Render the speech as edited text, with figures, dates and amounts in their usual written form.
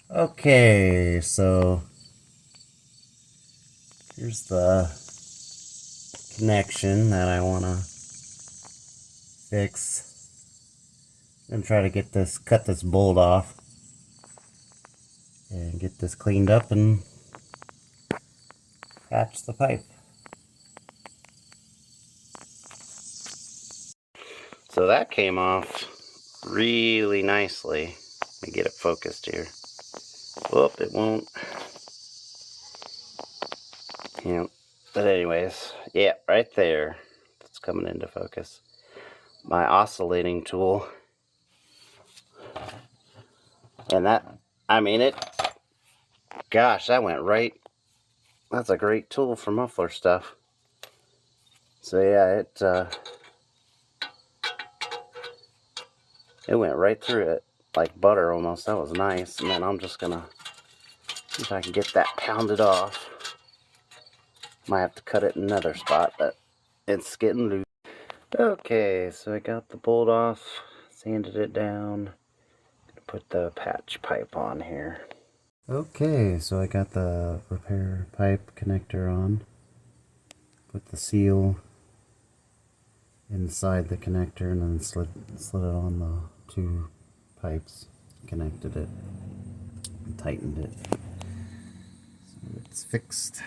Okay, so here's the connection that I want to fix. I'm gonna try to get this, cut this bolt off and get this cleaned up and patch the pipe. So that came off really nicely. Let me get it focused here. Whoop, it won't. Yeah, but anyways, yeah, right there. It's coming into focus. My oscillating tool. And that, I mean it, gosh, that went right. That's a great tool for muffler stuff. So yeah, it went right through it, like butter almost. That was nice. And then I'm just gonna see if I can get that pounded off. Might have to cut it in another spot, but it's getting loose. Okay, so I got the bolt off, sanded it down. Gonna put the patch pipe on here. Okay, so I got the repair pipe connector on. Put the seal inside the connector and then slid it on the two pipes, connected it, and tightened it. So it's fixed.